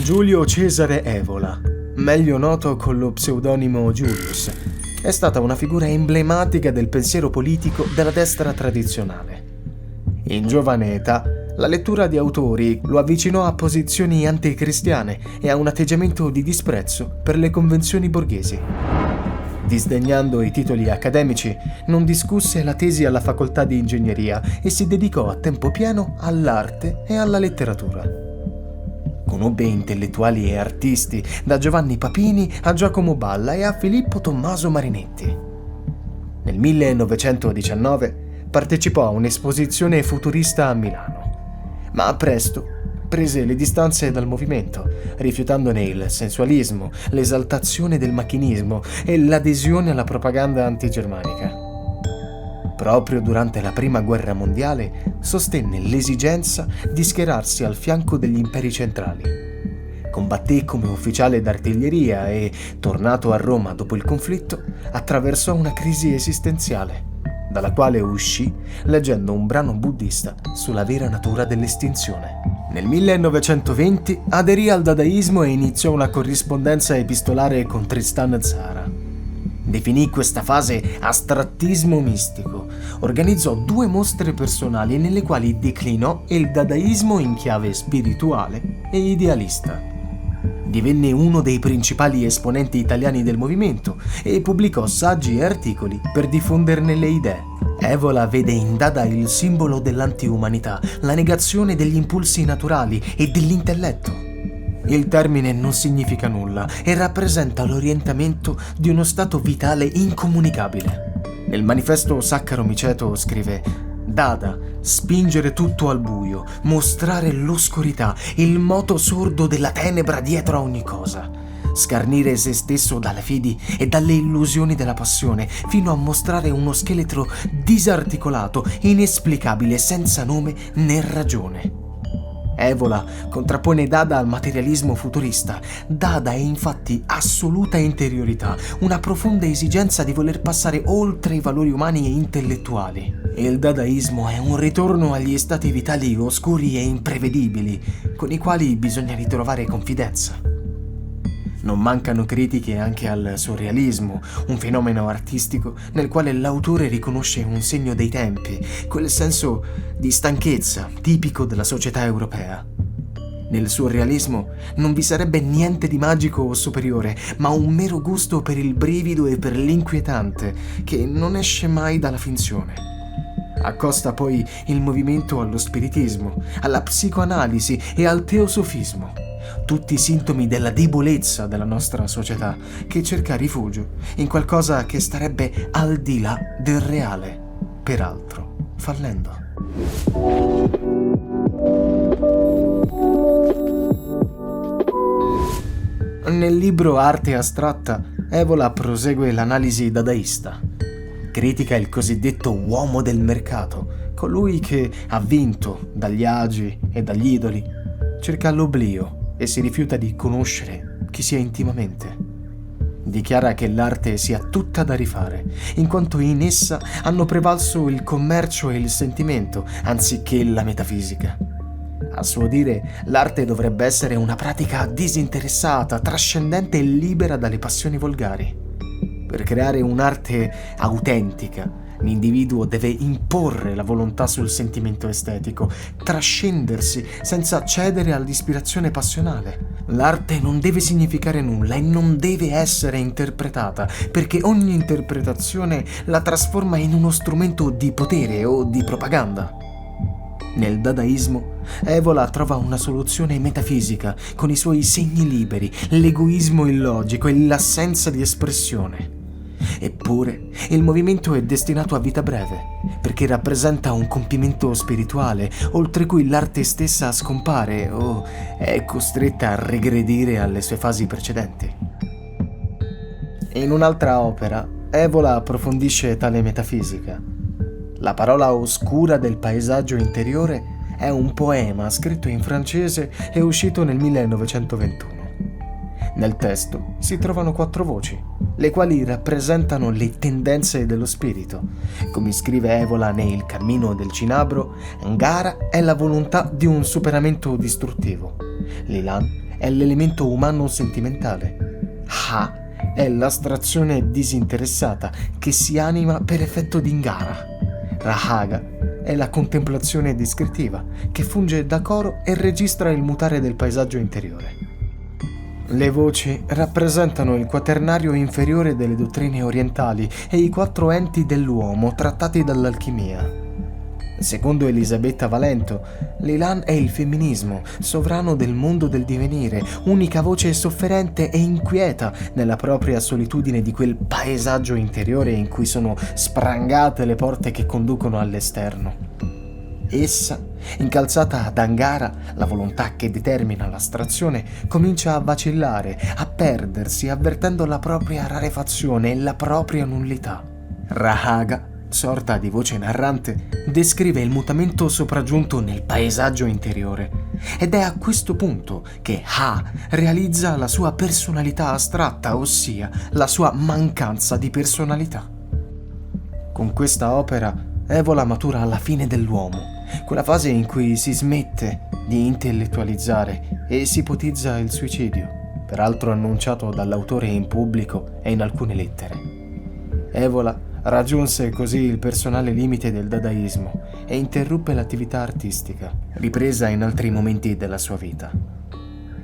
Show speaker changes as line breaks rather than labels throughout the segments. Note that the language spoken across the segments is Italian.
Giulio Cesare Evola, meglio noto con lo pseudonimo Julius, è stata una figura emblematica del pensiero politico della destra tradizionale. In giovane età, la lettura di autori lo avvicinò a posizioni anticristiane e a un atteggiamento di disprezzo per le convenzioni borghesi. Disdegnando i titoli accademici, non discusse la tesi alla facoltà di ingegneria e si dedicò a tempo pieno all'arte e alla letteratura. Conobbe intellettuali e artisti, da Giovanni Papini a Giacomo Balla e a Filippo Tommaso Marinetti. Nel 1919 partecipò a un'esposizione futurista a Milano, ma presto prese le distanze dal movimento, rifiutandone il sensualismo, l'esaltazione del macchinismo e l'adesione alla propaganda antigermanica. Proprio durante la Prima Guerra Mondiale sostenne l'esigenza di schierarsi al fianco degli imperi centrali. Combatté come ufficiale d'artiglieria e, tornato a Roma dopo il conflitto, attraversò una crisi esistenziale, dalla quale uscì leggendo un brano buddista sulla vera natura dell'estinzione. Nel 1920 aderì al dadaismo e iniziò una corrispondenza epistolare con Tristan Tzara. Definì questa fase astrattismo mistico. Organizzò 2 mostre personali nelle quali declinò il dadaismo in chiave spirituale e idealista. Divenne uno dei principali esponenti italiani del movimento e pubblicò saggi e articoli per diffonderne le idee. Evola vede in Dada il simbolo dell'antiumanità, la negazione degli impulsi naturali e dell'intelletto. Il termine non significa nulla e rappresenta l'orientamento di uno stato vitale incomunicabile. Nel manifesto Saccaro Miceto scrive: Dada, spingere tutto al buio, mostrare l'oscurità, il moto sordo della tenebra dietro a ogni cosa. Scarnire se stesso dalle fidi e dalle illusioni della passione, fino a mostrare uno scheletro disarticolato, inesplicabile, senza nome né ragione. Evola contrappone Dada al materialismo futurista. Dada è infatti assoluta interiorità, una profonda esigenza di voler passare oltre i valori umani e intellettuali. Il dadaismo è un ritorno agli stati vitali oscuri e imprevedibili, con i quali bisogna ritrovare confidenza. Non mancano critiche anche al surrealismo, un fenomeno artistico nel quale l'autore riconosce un segno dei tempi, quel senso di stanchezza tipico della società europea. Nel surrealismo non vi sarebbe niente di magico o superiore, ma un mero gusto per il brivido e per l'inquietante, che non esce mai dalla finzione. Accosta poi il movimento allo spiritismo, alla psicoanalisi e al teosofismo. Tutti sintomi della debolezza della nostra società, che cerca rifugio in qualcosa che starebbe al di là del reale, peraltro fallendo. Nel libro Arte astratta, Evola prosegue l'analisi dadaista. Critica il cosiddetto uomo del mercato, colui che ha vinto dagli agi e dagli idoli, cerca l'oblio e si rifiuta di conoscere chi sia intimamente. Dichiara che l'arte sia tutta da rifare, in quanto in essa hanno prevalso il commercio e il sentimento, anziché la metafisica. A suo dire, l'arte dovrebbe essere una pratica disinteressata, trascendente e libera dalle passioni volgari. Per creare un'arte autentica, l'individuo deve imporre la volontà sul sentimento estetico, trascendersi senza cedere all'ispirazione passionale. L'arte non deve significare nulla e non deve essere interpretata, perché ogni interpretazione la trasforma in uno strumento di potere o di propaganda. Nel dadaismo, Evola trova una soluzione metafisica con i suoi segni liberi, l'egoismo illogico e l'assenza di espressione. Eppure, il movimento è destinato a vita breve, perché rappresenta un compimento spirituale, oltre cui l'arte stessa scompare o è costretta a regredire alle sue fasi precedenti. In un'altra opera, Evola approfondisce tale metafisica. La parola oscura del paesaggio interiore è un poema scritto in francese e uscito nel 1921. Nel testo si trovano 4 voci, le quali rappresentano le tendenze dello spirito. Come scrive Evola ne Il cammino del cinabro, Ngara è la volontà di un superamento distruttivo. Lilan è l'elemento umano sentimentale. Ha è l'astrazione disinteressata che si anima per effetto di Ngara. Rahaga è la contemplazione descrittiva che funge da coro e registra il mutare del paesaggio interiore. Le voci rappresentano il quaternario inferiore delle dottrine orientali e i 4 enti dell'uomo trattati dall'alchimia. Secondo Elisabetta Valento, l'Ilan è il femminismo, sovrano del mondo del divenire, unica voce sofferente e inquieta nella propria solitudine di quel paesaggio interiore in cui sono sprangate le porte che conducono all'esterno. Essa, incalzata ad Angara, la volontà che determina l'astrazione, comincia a vacillare, a perdersi, avvertendo la propria rarefazione e la propria nullità. Rahaga, sorta di voce narrante, descrive il mutamento sopraggiunto nel paesaggio interiore ed è a questo punto che Ha realizza la sua personalità astratta, ossia la sua mancanza di personalità. Con questa opera Evola matura alla fine dell'uomo, quella fase in cui si smette di intellettualizzare e si ipotizza il suicidio, peraltro annunciato dall'autore in pubblico e in alcune lettere. Evola raggiunse così il personale limite del dadaismo e interruppe l'attività artistica, ripresa in altri momenti della sua vita.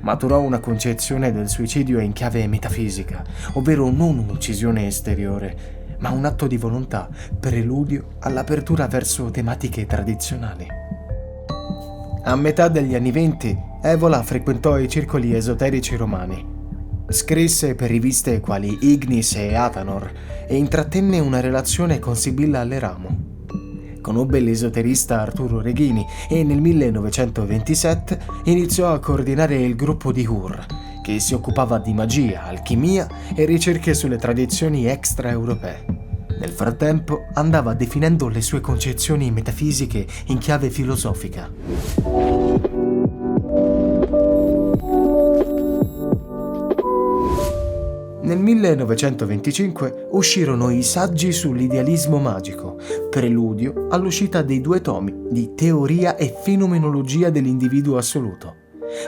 Maturò una concezione del suicidio in chiave metafisica, ovvero non un'uccisione esteriore, ma un atto di volontà, preludio all'apertura verso tematiche tradizionali. A metà degli anni '20, Evola frequentò i circoli esoterici romani. Scrisse per riviste quali Ignis e Athanor e intrattenne una relazione con Sibilla Aleramo. Conobbe l'esoterista Arturo Reghini e nel 1927 iniziò a coordinare il gruppo di Hur, che si occupava di magia, alchimia e ricerche sulle tradizioni extraeuropee. Nel frattempo andava definendo le sue concezioni metafisiche in chiave filosofica. Nel 1925 uscirono i saggi sull'idealismo magico, preludio all'uscita dei 2 tomi di Teoria e fenomenologia dell'individuo assoluto.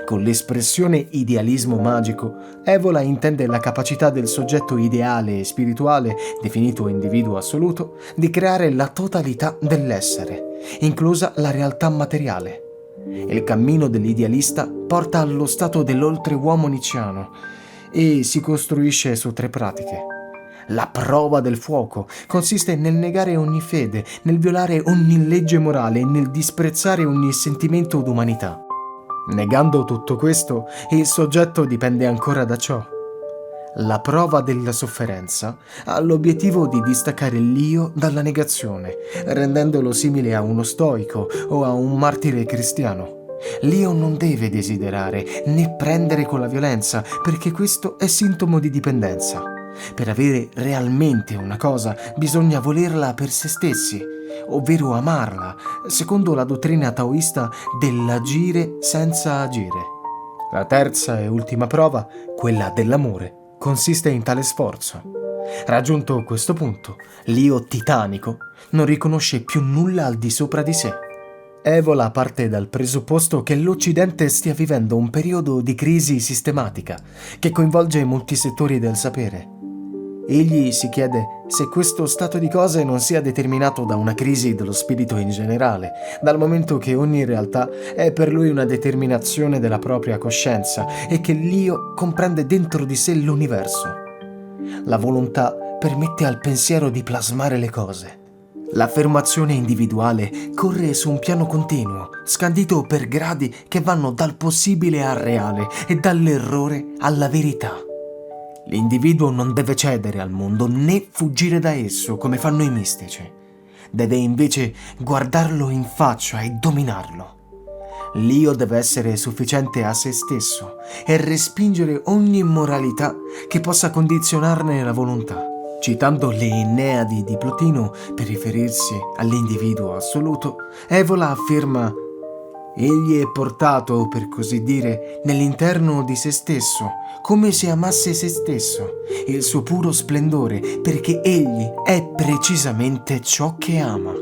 Con l'espressione idealismo magico, Evola intende la capacità del soggetto ideale e spirituale, definito individuo assoluto, di creare la totalità dell'essere, inclusa la realtà materiale. Il cammino dell'idealista porta allo stato dell'oltreuomo nicciano e si costruisce su 3 pratiche. La prova del fuoco consiste nel negare ogni fede, nel violare ogni legge morale e nel disprezzare ogni sentimento d'umanità. Negando tutto questo, il soggetto dipende ancora da ciò. La prova della sofferenza ha l'obiettivo di distaccare l'io dalla negazione, rendendolo simile a uno stoico o a un martire cristiano. L'io non deve desiderare né prendere con la violenza, perché questo è sintomo di dipendenza. Per avere realmente una cosa bisogna volerla per se stessi, ovvero amarla, secondo la dottrina taoista dell'agire senza agire. La terza e ultima prova, quella dell'amore, consiste in tale sforzo. Raggiunto questo punto, l'io titanico non riconosce più nulla al di sopra di sé. Evola parte dal presupposto che l'Occidente stia vivendo un periodo di crisi sistematica che coinvolge molti settori del sapere. Egli si chiede se questo stato di cose non sia determinato da una crisi dello spirito in generale, dal momento che ogni realtà è per lui una determinazione della propria coscienza e che l'io comprende dentro di sé l'universo. La volontà permette al pensiero di plasmare le cose. L'affermazione individuale corre su un piano continuo, scandito per gradi che vanno dal possibile al reale e dall'errore alla verità. L'individuo non deve cedere al mondo né fuggire da esso come fanno i mistici. Deve invece guardarlo in faccia e dominarlo. L'io deve essere sufficiente a se stesso e respingere ogni immoralità che possa condizionarne la volontà. Citando le Enneadi di Plotino per riferirsi all'individuo assoluto, Evola afferma: egli è portato, per così dire, nell'interno di se stesso, come se amasse se stesso, il suo puro splendore, perché egli è precisamente ciò che ama.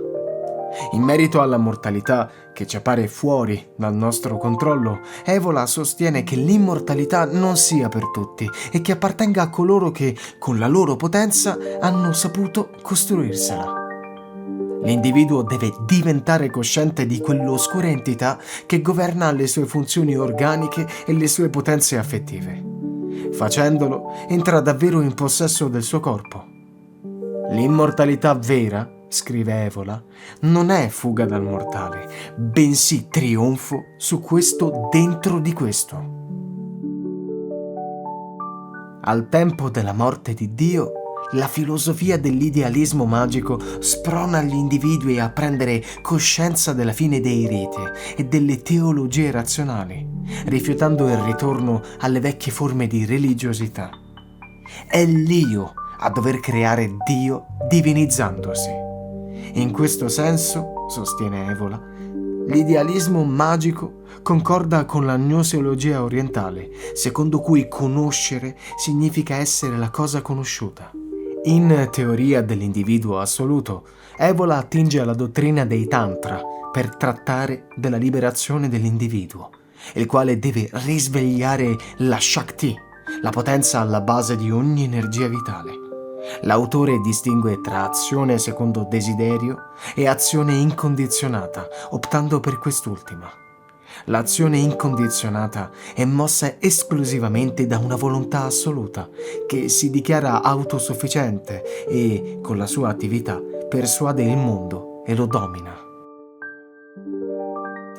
In merito alla mortalità, che ci appare fuori dal nostro controllo, Evola sostiene che l'immortalità non sia per tutti e che appartenga a coloro che, con la loro potenza, hanno saputo costruirsela. L'individuo deve diventare cosciente di quell'oscura entità che governa le sue funzioni organiche e le sue potenze affettive. Facendolo, entra davvero in possesso del suo corpo. L'immortalità vera, scrive Evola, non è fuga dal mortale, bensì trionfo su questo dentro di questo. Al tempo della morte di Dio, la filosofia dell'idealismo magico sprona gli individui a prendere coscienza della fine dei riti e delle teologie razionali, rifiutando il ritorno alle vecchie forme di religiosità. È l'io a dover creare Dio divinizzandosi. In questo senso, sostiene Evola, l'idealismo magico concorda con la gnoseologia orientale, secondo cui conoscere significa essere la cosa conosciuta. In Teoria dell'individuo assoluto, Evola attinge alla dottrina dei Tantra per trattare della liberazione dell'individuo, il quale deve risvegliare la Shakti, la potenza alla base di ogni energia vitale. L'autore distingue tra azione secondo desiderio e azione incondizionata, optando per quest'ultima. L'azione incondizionata è mossa esclusivamente da una volontà assoluta, che si dichiara autosufficiente e, con la sua attività, persuade il mondo e lo domina.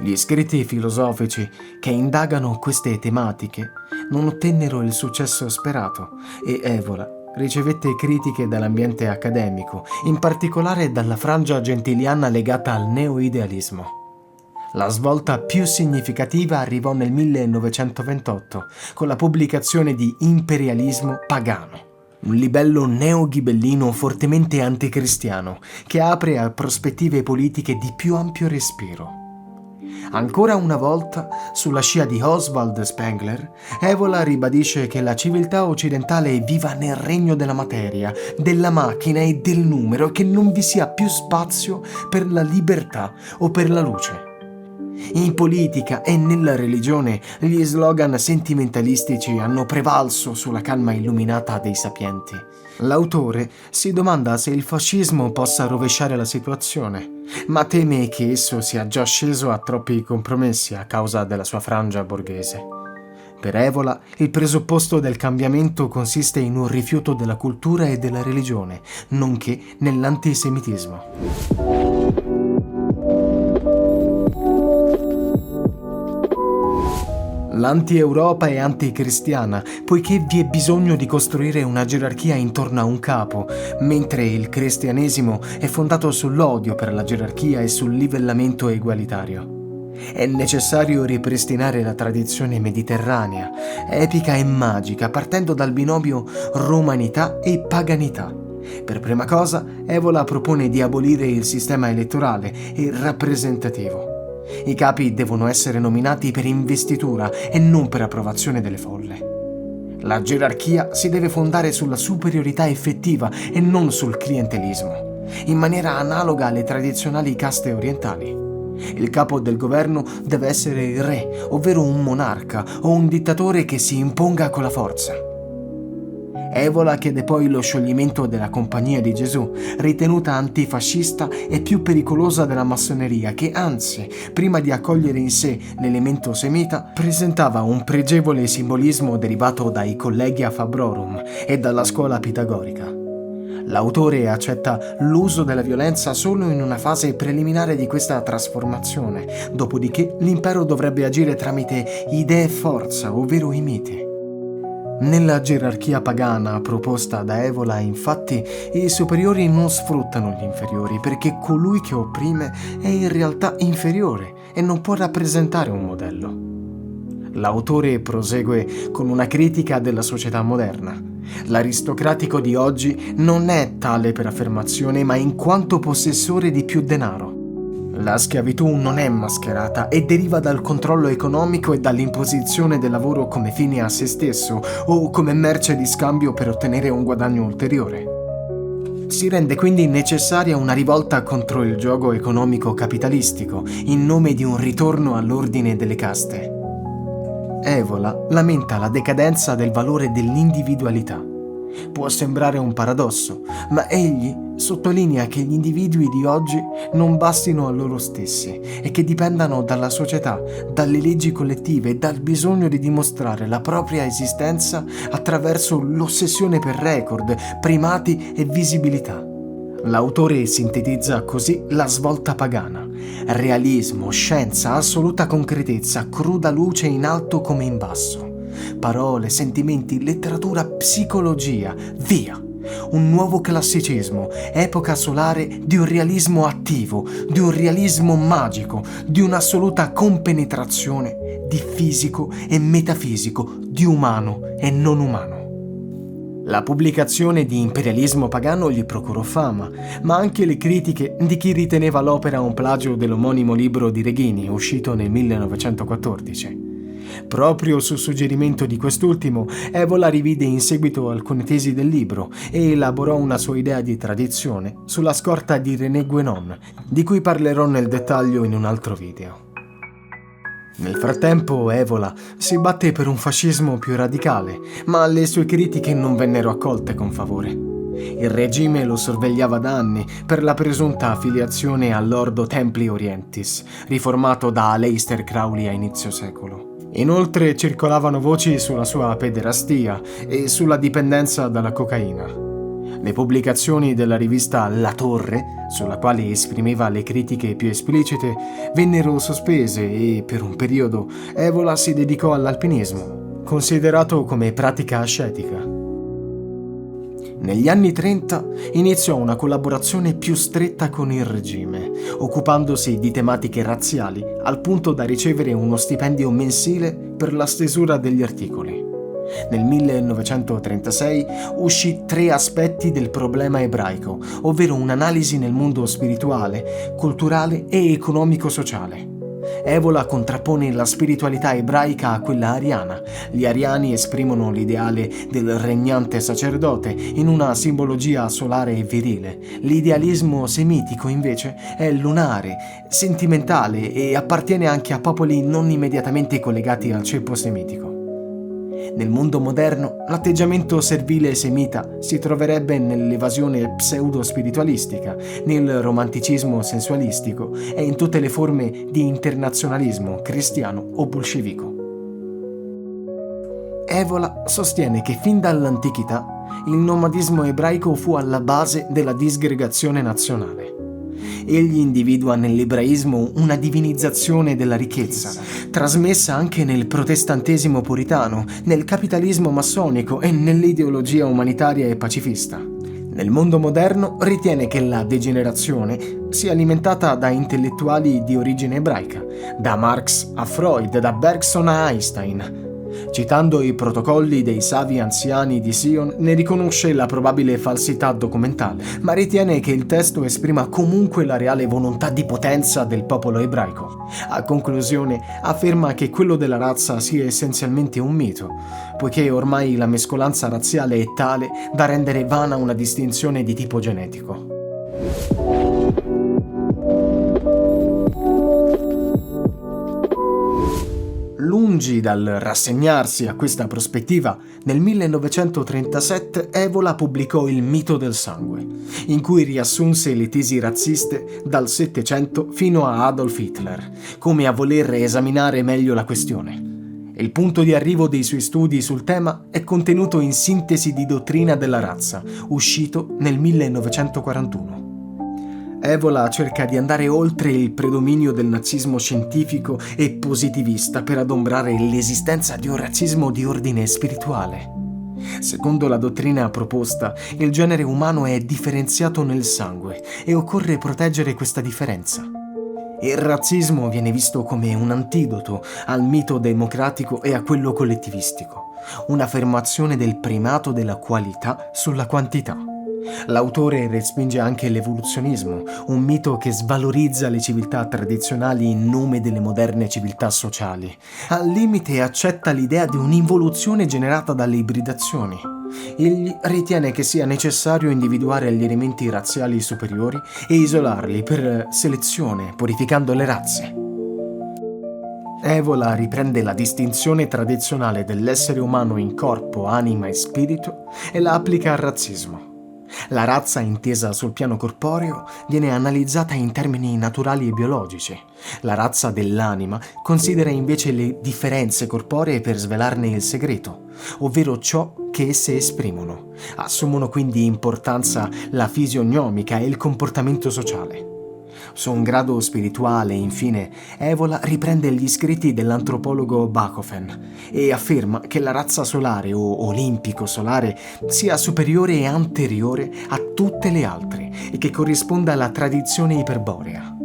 Gli scritti filosofici che indagano queste tematiche non ottennero il successo sperato e Evola ricevette critiche dall'ambiente accademico, in particolare dalla frangia gentiliana legata al neoidealismo. La svolta più significativa arrivò nel 1928 con la pubblicazione di Imperialismo pagano, un libello neo-ghibellino fortemente anticristiano che apre a prospettive politiche di più ampio respiro. Ancora una volta, sulla scia di Oswald Spengler, Evola ribadisce che la civiltà occidentale è viva nel regno della materia, della macchina e del numero e che non vi sia più spazio per la libertà o per la luce. In politica e nella religione gli slogan sentimentalistici hanno prevalso sulla calma illuminata dei sapienti. L'autore si domanda se il fascismo possa rovesciare la situazione, ma teme che esso sia già sceso a troppi compromessi a causa della sua frangia borghese. Per Evola, il presupposto del cambiamento consiste in un rifiuto della cultura e della religione, nonché nell'antisemitismo. L'anti-Europa è anticristiana, poiché vi è bisogno di costruire una gerarchia intorno a un capo, mentre il cristianesimo è fondato sull'odio per la gerarchia e sul livellamento egualitario. È necessario ripristinare la tradizione mediterranea, epica e magica, partendo dal binomio romanità e paganità. Per prima cosa, Evola propone di abolire il sistema elettorale e rappresentativo. I capi devono essere nominati per investitura e non per approvazione delle folle. La gerarchia si deve fondare sulla superiorità effettiva e non sul clientelismo, in maniera analoga alle tradizionali caste orientali. Il capo del governo deve essere il re, ovvero un monarca o un dittatore che si imponga con la forza. Evola chiede poi lo scioglimento della Compagnia di Gesù, ritenuta antifascista e più pericolosa della massoneria, che anzi, prima di accogliere in sé l'elemento semita, presentava un pregevole simbolismo derivato dai Collegia Fabrorum e dalla scuola pitagorica. L'autore accetta l'uso della violenza solo in una fase preliminare di questa trasformazione, dopodiché l'impero dovrebbe agire tramite idee forza, ovvero i miti. Nella gerarchia pagana proposta da Evola, infatti, i superiori non sfruttano gli inferiori perché colui che opprime è in realtà inferiore e non può rappresentare un modello. L'autore prosegue con una critica della società moderna. L'aristocratico di oggi non è tale per affermazione, ma in quanto possessore di più denaro. La schiavitù non è mascherata e deriva dal controllo economico e dall'imposizione del lavoro come fine a se stesso o come merce di scambio per ottenere un guadagno ulteriore. Si rende quindi necessaria una rivolta contro il giogo economico capitalistico in nome di un ritorno all'ordine delle caste. Evola lamenta la decadenza del valore dell'individualità. Può sembrare un paradosso, ma egli sottolinea che gli individui di oggi non bastino a loro stessi e che dipendano dalla società, dalle leggi collettive e dal bisogno di dimostrare la propria esistenza attraverso l'ossessione per record, primati e visibilità. L'autore sintetizza così la svolta pagana: realismo, scienza, assoluta concretezza, cruda luce in alto come in basso. Parole, sentimenti, letteratura, psicologia, via! Un nuovo classicismo, epoca solare di un realismo attivo, di un realismo magico, di un'assoluta compenetrazione di fisico e metafisico, di umano e non umano. La pubblicazione di Imperialismo pagano gli procurò fama, ma anche le critiche di chi riteneva l'opera un plagio dell'omonimo libro di Reghini, uscito nel 1914. Proprio su suggerimento di quest'ultimo, Evola rivide in seguito alcune tesi del libro e elaborò una sua idea di tradizione sulla scorta di René Guénon, di cui parlerò nel dettaglio in un altro video. Nel frattempo Evola si batté per un fascismo più radicale, ma le sue critiche non vennero accolte con favore. Il regime lo sorvegliava da anni per la presunta affiliazione all'Ordo Templi Orientis, riformato da Aleister Crowley a inizio secolo. Inoltre circolavano voci sulla sua pederastia e sulla dipendenza dalla cocaina. Le pubblicazioni della rivista La Torre, sulla quale esprimeva le critiche più esplicite, vennero sospese e, per un periodo, Evola si dedicò all'alpinismo, considerato come pratica ascetica. Negli anni 30 iniziò una collaborazione più stretta con il regime, occupandosi di tematiche razziali, al punto da ricevere uno stipendio mensile per la stesura degli articoli. Nel 1936 uscì Tre aspetti del problema ebraico, ovvero un'analisi nel mondo spirituale, culturale e economico-sociale. Evola contrappone la spiritualità ebraica a quella ariana. Gli ariani esprimono l'ideale del regnante sacerdote in una simbologia solare e virile. L'idealismo semitico, invece, è lunare, sentimentale e appartiene anche a popoli non immediatamente collegati al ceppo semitico. Nel mondo moderno, l'atteggiamento servile semita si troverebbe nell'evasione pseudo-spiritualistica, nel romanticismo sensualistico e in tutte le forme di internazionalismo cristiano o bolscevico. Evola sostiene che fin dall'antichità il nomadismo ebraico fu alla base della disgregazione nazionale. Egli individua nell'ebraismo una divinizzazione della ricchezza, trasmessa anche nel protestantesimo puritano, nel capitalismo massonico e nell'ideologia umanitaria e pacifista. Nel mondo moderno ritiene che la degenerazione sia alimentata da intellettuali di origine ebraica, da Marx a Freud, da Bergson a Einstein. Citando i protocolli dei savi anziani di Sion, ne riconosce la probabile falsità documentale, ma ritiene che il testo esprima comunque la reale volontà di potenza del popolo ebraico. A conclusione, afferma che quello della razza sia essenzialmente un mito, poiché ormai la mescolanza razziale è tale da rendere vana una distinzione di tipo genetico. Lungi dal rassegnarsi a questa prospettiva, nel 1937 Evola pubblicò Il mito del sangue, in cui riassunse le tesi razziste dal Settecento fino a Adolf Hitler, come a voler esaminare meglio la questione. Il punto di arrivo dei suoi studi sul tema è contenuto in Sintesi di dottrina della razza, uscito nel 1941. Evola cerca di andare oltre il predominio del nazismo scientifico e positivista per adombrare l'esistenza di un razzismo di ordine spirituale. Secondo la dottrina proposta, il genere umano è differenziato nel sangue e occorre proteggere questa differenza. Il razzismo viene visto come un antidoto al mito democratico e a quello collettivistico, un'affermazione del primato della qualità sulla quantità. L'autore respinge anche l'evoluzionismo, un mito che svalorizza le civiltà tradizionali in nome delle moderne civiltà sociali. Al limite accetta l'idea di un'involuzione generata dalle ibridazioni. Egli ritiene che sia necessario individuare gli elementi razziali superiori e isolarli per selezione, purificando le razze. Evola riprende la distinzione tradizionale dell'essere umano in corpo, anima e spirito e la applica al razzismo. La razza intesa sul piano corporeo viene analizzata in termini naturali e biologici. La razza dell'anima considera invece le differenze corporee per svelarne il segreto, ovvero ciò che esse esprimono. Assumono quindi importanza la fisionomica e il comportamento sociale. Su un grado spirituale, infine, Evola riprende gli scritti dell'antropologo Bachofen e afferma che la razza solare o olimpico-solare sia superiore e anteriore a tutte le altre e che corrisponda alla tradizione iperborea.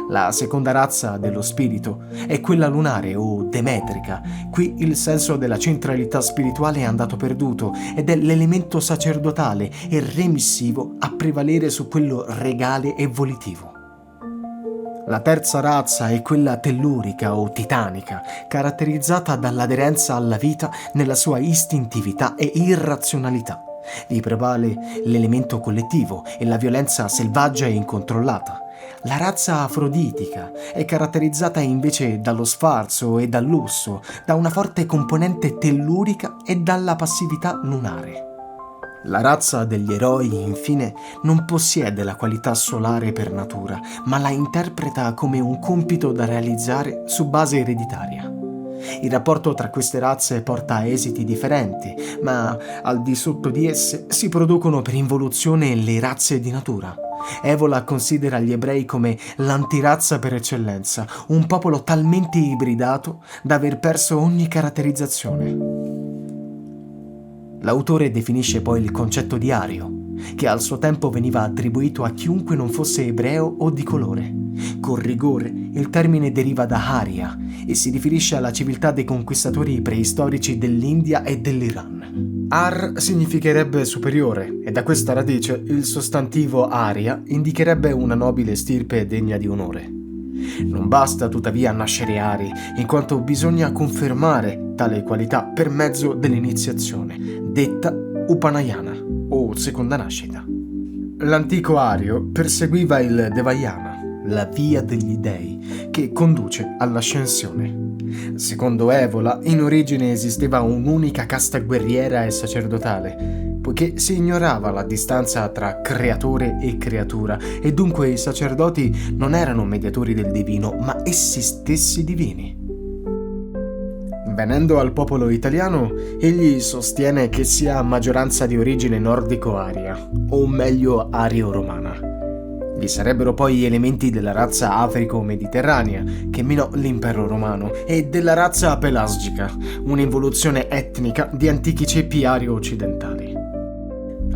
La seconda razza dello spirito è quella lunare o demetrica. Qui il senso della centralità spirituale è andato perduto ed è l'elemento sacerdotale e remissivo a prevalere su quello regale e volitivo. La terza razza è quella tellurica o titanica, caratterizzata dall'aderenza alla vita nella sua istintività e irrazionalità. Vi prevale l'elemento collettivo e la violenza selvaggia e incontrollata. La razza afroditica è caratterizzata invece dallo sfarzo e dal lusso, da una forte componente tellurica e dalla passività lunare. La razza degli eroi, infine, non possiede la qualità solare per natura, ma la interpreta come un compito da realizzare su base ereditaria. Il rapporto tra queste razze porta a esiti differenti, ma al di sotto di esse si producono per involuzione le razze di natura. Evola considera gli ebrei come l'antirazza per eccellenza, un popolo talmente ibridato da aver perso ogni caratterizzazione. L'autore definisce poi il concetto di ario, che al suo tempo veniva attribuito a chiunque non fosse ebreo o di colore. Con rigore, il termine deriva da aria e si riferisce alla civiltà dei conquistatori preistorici dell'India e dell'Iran. Ar significherebbe superiore e da questa radice il sostantivo aria indicherebbe una nobile stirpe degna di onore. Non basta tuttavia nascere ari, in quanto bisogna confermare tale qualità per mezzo dell'iniziazione, detta Upanayana o seconda nascita. L'antico ario perseguiva il Devayana, la via degli dei, che conduce all'ascensione. Secondo Evola, in origine esisteva un'unica casta guerriera e sacerdotale, poiché si ignorava la distanza tra creatore e creatura e dunque i sacerdoti non erano mediatori del divino, ma essi stessi divini. Venendo al popolo italiano, egli sostiene che sia maggioranza di origine nordico-aria, o meglio ario-romana. Vi sarebbero poi elementi della razza africo-mediterranea, che minò l'impero romano, e della razza pelasgica, un'involuzione etnica di antichi ceppi ario-occidentali.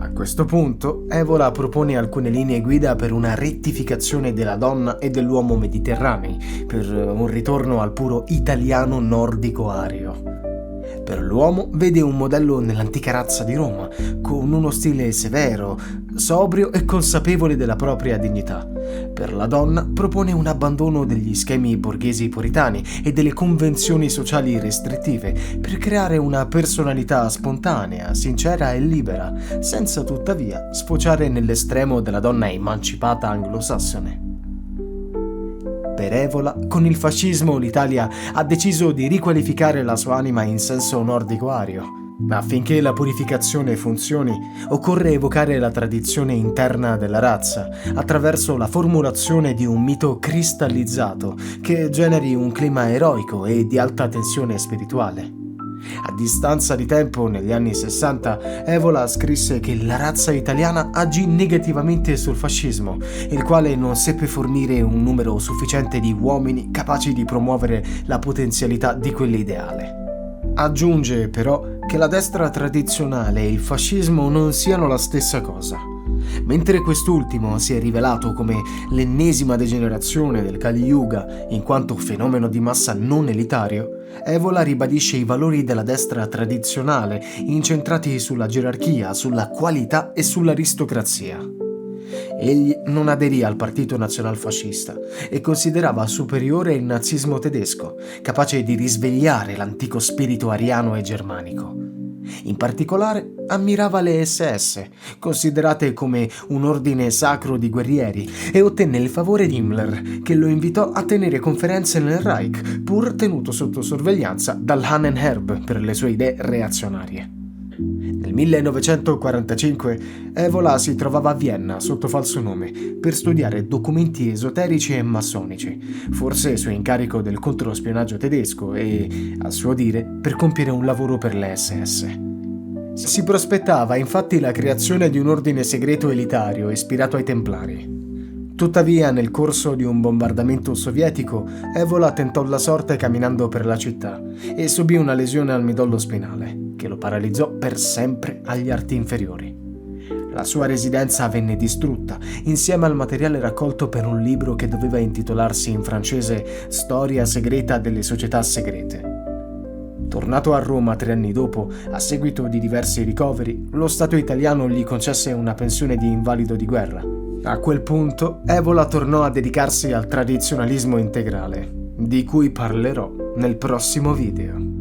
A questo punto, Evola propone alcune linee guida per una rettificazione della donna e dell'uomo mediterranei, per un ritorno al puro italiano nordico-ario. Per l'uomo vede un modello nell'antica razza di Roma, con uno stile severo, sobrio e consapevole della propria dignità. Per la donna propone un abbandono degli schemi borghesi puritani e delle convenzioni sociali restrittive per creare una personalità spontanea, sincera e libera, senza tuttavia sfociare nell'estremo della donna emancipata anglosassone. Per Evola, con il fascismo l'Italia ha deciso di riqualificare la sua anima in senso nordico-ario. Affinché la purificazione funzioni, occorre evocare la tradizione interna della razza, attraverso la formulazione di un mito cristallizzato che generi un clima eroico e di alta tensione spirituale. A distanza di tempo, negli anni 60, Evola scrisse che la razza italiana agì negativamente sul fascismo, il quale non seppe fornire un numero sufficiente di uomini capaci di promuovere la potenzialità di quell'ideale. Aggiunge però che la destra tradizionale e il fascismo non siano la stessa cosa. Mentre quest'ultimo si è rivelato come l'ennesima degenerazione del Kali Yuga in quanto fenomeno di massa non elitario, Evola ribadisce i valori della destra tradizionale, incentrati sulla gerarchia, sulla qualità e sull'aristocrazia. Egli non aderì al partito nazionalfascista e considerava superiore il nazismo tedesco, capace di risvegliare l'antico spirito ariano e germanico. In particolare ammirava le SS, considerate come un ordine sacro di guerrieri, e ottenne il favore di Himmler, che lo invitò a tenere conferenze nel Reich, pur tenuto sotto sorveglianza dall'Ahnenerbe per le sue idee reazionarie. Nel 1945 Evola si trovava a Vienna sotto falso nome per studiare documenti esoterici e massonici, forse su incarico del controspionaggio tedesco e, a suo dire, per compiere un lavoro per le SS. Si prospettava infatti la creazione di un ordine segreto elitario ispirato ai Templari. Tuttavia, nel corso di un bombardamento sovietico, Evola tentò la sorte camminando per la città e subì una lesione al midollo spinale, che lo paralizzò per sempre agli arti inferiori. La sua residenza venne distrutta, insieme al materiale raccolto per un libro che doveva intitolarsi in francese Storia segreta delle società segrete. Tornato a Roma 3 anni dopo, a seguito di diversi ricoveri, lo Stato italiano gli concesse una pensione di invalido di guerra. A quel punto, Evola tornò a dedicarsi al tradizionalismo integrale, di cui parlerò nel prossimo video.